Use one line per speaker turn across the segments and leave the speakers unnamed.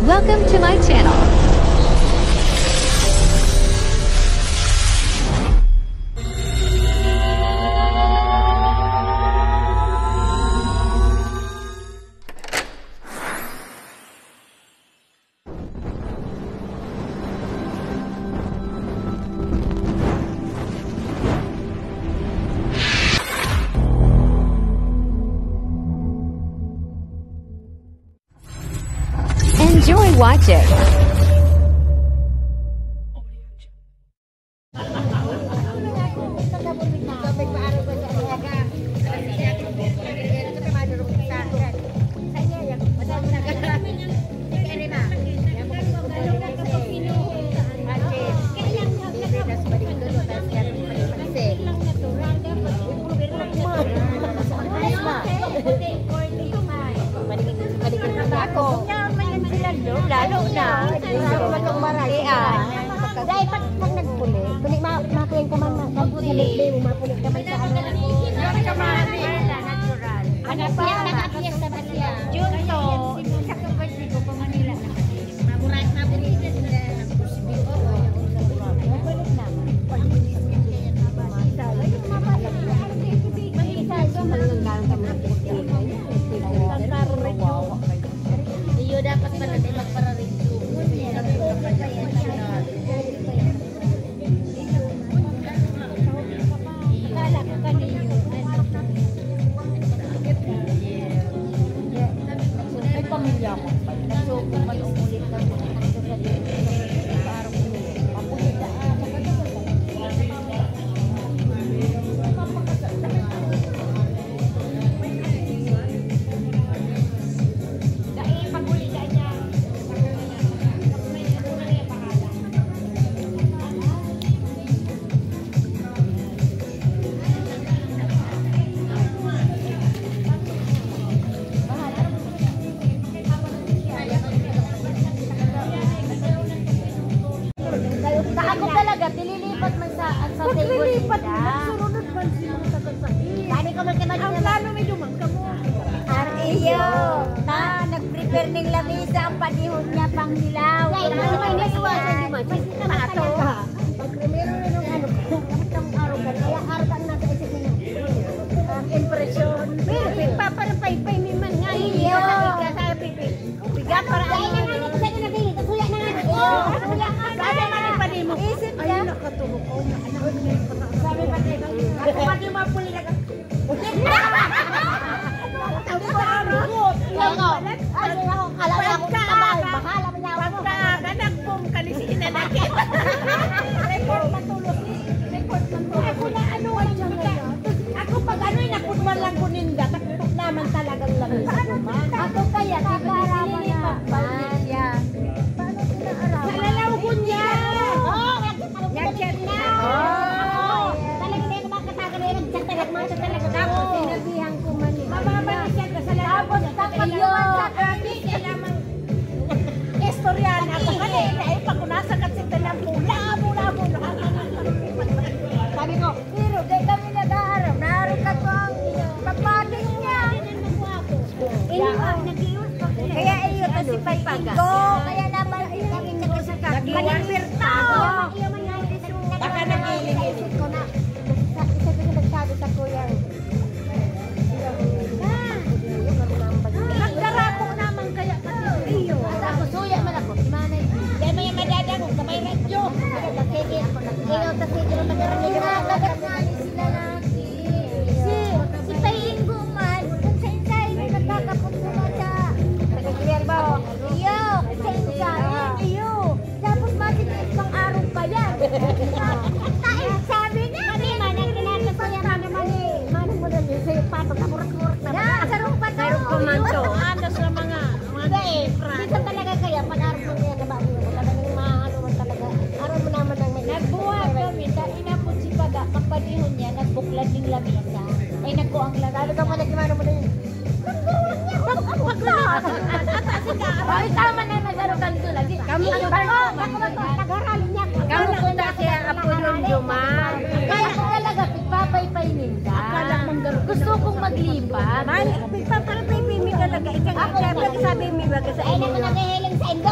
Welcome to my channel. Enjoy watching.
Lalo na. Dahil pag nagpuli, kulit makuhin ka man nagpuli, makulit ka man sa ano. Natural. Anak siya, nakakiyasta ba siya? Junto. Sa birthday ko pa Manila. Maburat na bulitin na. Mabulit naman. Iyo dapat pala din magpara-review. Kala ko kanino. May pamilya ko. Nagsuko man umulit ka mo. Ako talaga, dililipat man sa table nila. Nagsurunod man sila sa kasahit. Dami ka man kaman. Ang plano may dumangka mo. Ariyo, nag-prepare ng lamisa ang panihon niya pang dilaw. Ano may naiwasan di man? Pato. Pag-primero na nung ano, kapitang araw ka, kaya araw ka nasa isip niya. Impression. Pero paparapay-pay may man nga. Iyo. Bigat para ano. Dahil na nga, sa'yo na kayo. Tasuya na nga. Sabi man yung pali mo. Isip ka. Ay, nakatulog ko. Sabi pa tayo. Ako pati yung mga puli na ka. Sabi ko, ano? Ano ako? Kala na ako kabal. Bahala mo niya ako. Pagka nag-boom ka ni si Inanakit. Report matulog. Report matulog. Ako na ano. Ako pag ano'y nakudman lang ko ninda. Taktok naman talagang labi sa duman. Ako kaya. Kakarama na. Yan. Nalalawgon niya! Oo! Nag-chat na! Oo! Talagang hindi naman katagal na yun. Nag-chat talaga. Tapos sinabihan ko man yun. Mamabalik yan ka sa labos. Tapos naman sa kami. Kailangan istoryan. Ako kanina ay pakunasan kasi talang labo. Sabi ko, pero di kami nag-aaraw. Naroon ka ko ang pagpating niya. Kaya iyo kasi pagpaga. Kaya naman Manipirta! Baka nag-iisip ko na. Isa ko yung nagsabi sa kuya. Nagdarako naman kaya pati iyo. Ako, suya man ako. Kaya may madadang ko, may radyo. Iyo, kasi ito naman nagdarako nga ni sila lagi. Si Payingo man, kung sa-insay, nagkakapunto na siya. Nagkakiliyan ba? Iyo, sa-insay, iyo. Tapos bakit isang araw pa yan? Sabi niya! Kami man, ang kinakasaya naman eh. Manong mo na niya sa'yo, patong kamurak-murak na. Sarong pa to. Sarong kumanto. Ano sa mga friend. Dito talaga kaya, pag-araw mo niya na ba? Talagang maano mo talaga. Araw mo naman ang may... Nagbuhat kami, dahil inapot si Paga, pagpanihon niya, nagbuklad ng lamisa. Ay, nagko ang lamisa. Lalo ka pa nagimano mo na yun. Nagbuhat niya! Nagbuhat! Ay, tama na nagaro kanto lagi. Kamu ang nag-aralin niya. Kamu punta siya Apolon Duman. Kaya ko talaga pagpapay-pay ninda. Gusto kong maglipat. Pagpapay-pay mi talaga. Ikaw sabi mi baga sa inyo. Ay naman nanghihiling sa indo.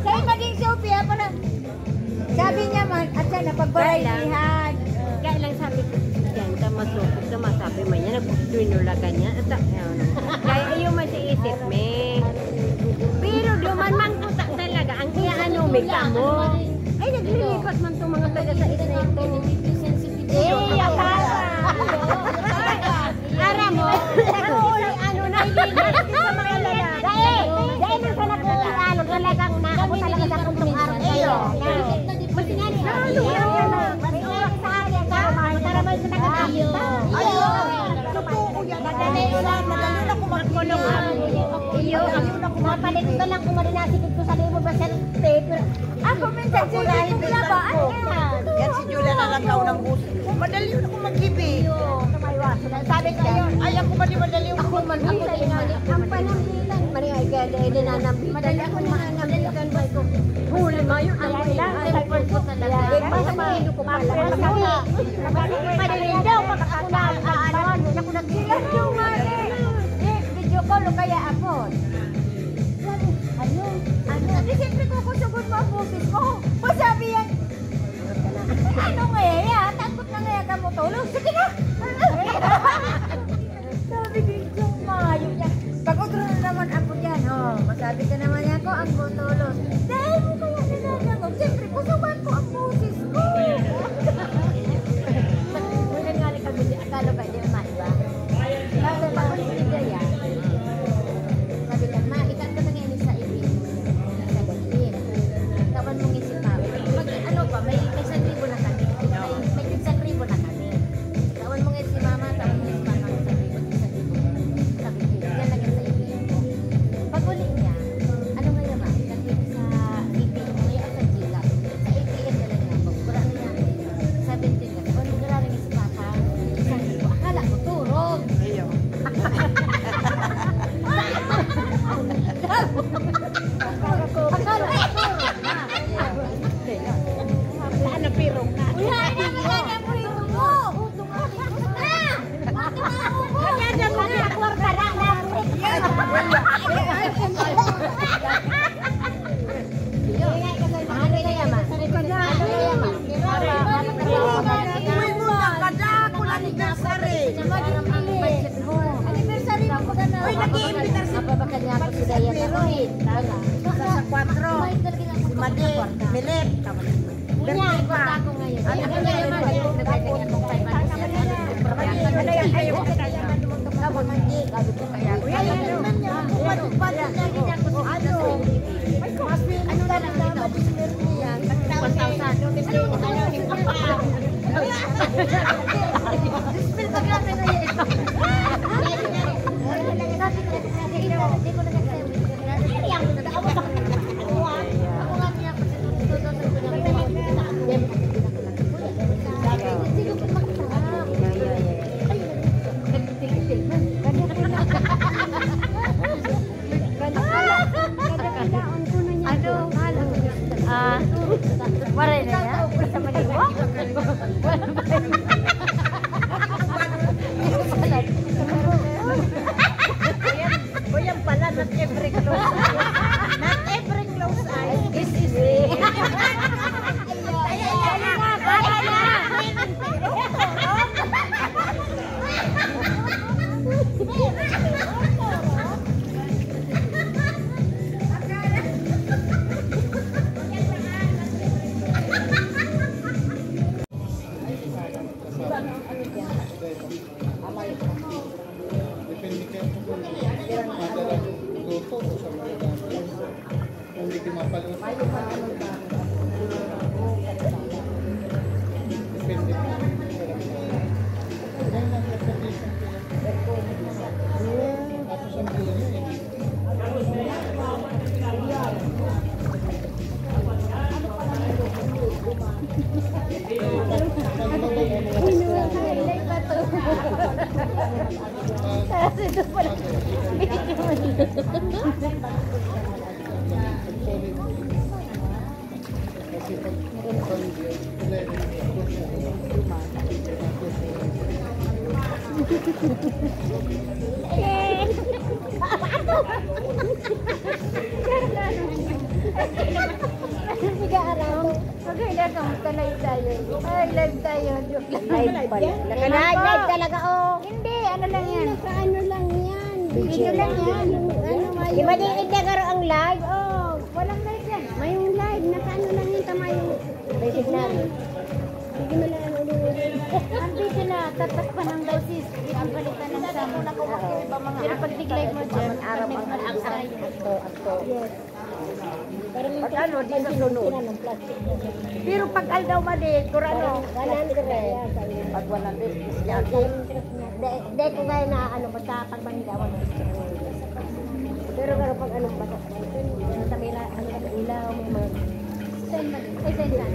Kaya maging Sophia, parang sabi niya man, at siya napagbaraylihan.
Kaya lang sabi ko, yan, masukot na masabi man niya, nagpinulagan niya. Kaya ayaw masiisip, me. Pero duman man po talaga, ang iaanumig ka mo. Ay, naglilipat man itong mga taga sa isa ito. Eh, akala. Ara mo, nag-uuli, ano na, hindi sa mga lalaki. Dahil nang sa nag-uuli, ano, talagang na, ako talaga sa kuntong araw kayo. Mas nga ni, ano yan na, mas oras sa akin, para may sa taga-ayo. Totoo yan. Madali na kumakulong. Iyo, mapalit ko lang kung marinasikid ko sa libo ba sa paper. Ako minsan sinahin ko ba?
Yan si Julia na lang daw ng busi. Madali na ako mag-ibig.
Sabi ko yun,
Ay, ako ba di madali ako
ako ang panambitan. Mari ay gaya dinanambitan. Madali ako nananambitan. Huli mo yun. Ang ilang ko talaga. Basta mahilo ko pala. Madali daw. Pag ako na ako nag-ilan daw nga. Video call o kaya apon. Ano? Siyempre ko kusugod mo ang bukis mo. Masabi yan. Ano nga yan? Takot na nga ka mo tulog. Sige na. Sabi ko yung mayo niya. Pag-utro na naman ako dyan. Oh, masabi ka naman niya ko ang butulos. Dahil mo kaya nilagyan. Siyempre kusugan ko ang bukis ko. Muna nga rin kami. Akala ba di naman ba? Kasi pag hindi yan. Sabi ka, maikat ko na ngayon sa ibig. Sa gatin. Kawan mong isip pa. Ano pa, may isang ribo na kami. May isang ribo na kami. Kawan mong isip mama, tapos yung mama sa ribo. Sabi ko, yan lang sa ibig. Pag uli niya, ano nga naman? Kasi sa ibig, may sa gila. Sa ATM na lang niya ako. Wala na niya. 17 na. Kung nagkala rin si Papa, isang ribo. Akala ko, turog.
Ayaw.
Uy, nag-iimbitar si
Mapabakad niya ako si Daya Taroid.
Sa 4. Si Madi, Milip.
Niya, ikot ako ngayon. Ano ko ngayon naman? Nagkakanya akong 5 months. Sabi ko kaya. Ano na lang dito? 1,000. Dispel pa grabe na yun ito. Hindi ko na nagsabi. Ako nga niya kasi tututunan ko niya. Sino ko magtarap? Ay, nagtitil man. Ano? Waray na yan? Sa Maniwa? Wala ba yun?
O yan pala, not every close eye. Not every close eye is easy.
Depende kayo kung madala luto o sa mga dami. Kung hindi mapaluto. Depende po. Yan lang yung condition ko yan. Tapos ang buo niya eh.
Kasi ito pala.
Kasi pag 11,
Okay, na kamusta live tayo. Ay, live tayo. Live pala. Live talaga, oh. Hindi, ano lang yan.
Ano lang yan.
Video lang yan.
Ano nga
Di ba din itagaro ang live? Oh, walang live yan.
May yung live. Nakaano lang yun. Tama yung...
Basic na.
Sige mo lang ano ulit.
Andito na, tatas pa ng daw sis. Ang palitan ng sama. Pero pag tig-live mo dyan, araw ang outside.
Yes. Parang yung
Pag ano, di sa sunod. Pero pag aldaw mali, kung ano, 100. Pag 100, is yan. Hindi ko gaya na ano, basta pag manigawan mo. Pero pag ano, basta sa may ano, ilaw, may mga... Send man. Ay, send na.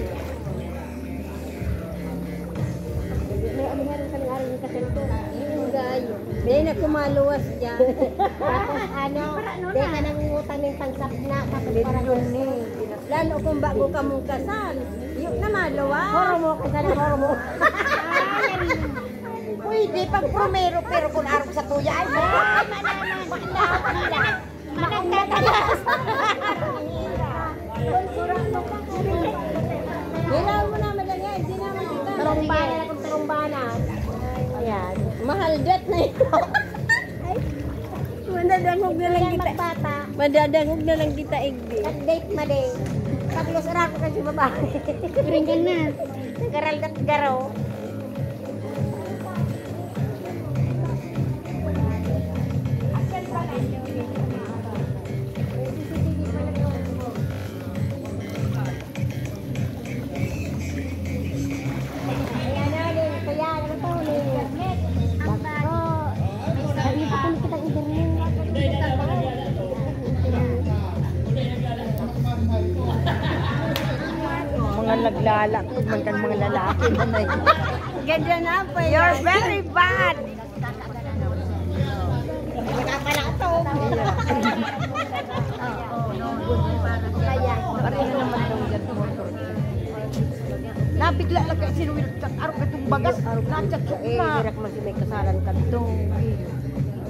May ano meron kami araw yung kasunto. Yung gayo. May nagkumaluwas dyan. Tapos ano, di ka nangungutang ng pangsap na. Tapos parang yun lalo kung bago ka mong kasal. Yung namaluwas. Horo mo, kasal na horo mo. Pwede pag promero pero kung araw sa tuya ay managtatalas. Hilaw mo naman lang yan, hindi naman kita. Tarumbana na kung tarumbana. Ayan, mahal jet na ito.
Madadangog na lang kita.
Magbata,
Madadangog na lang kita igdi.
at date ma day. Paglos araw ko kasi babae.
Ring ka na.
Garal at garaw. Ayan na din, kaya ano to ni Bako. Sabi ko kung kita internet.
Mga naglalakad man kan mga lalaki na
Ganda na pa.
You're very bad.
Wala pala ito. Kaya,
Pareho naman daw yan motor. Nabigla lang kasi sinuwil ka araw katong bagas. Natsak
eh,
na.
hirak man si may kasalan ka dito.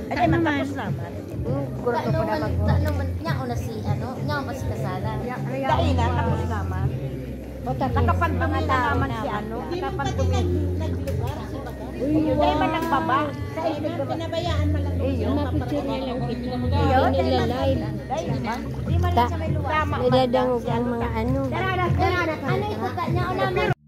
Ay, matapos naman.
Kurso ko na mag... Ano man, niya o na si, ano, niya o si kasalan.
Dahil na, tapos naman. Nakapantumi na naman si ano. Nakapantumi. Hindi man nagbaba.
Sa ibig ba?
Pinabayaan mo lang.
Iyo.
Mapicture niya lang kita.
Iyo,
Nagla-live.
Di man lang siya may luwa.
Nadadangog ang mga ano.
Tara na. Ano ito ka? Niya o naman.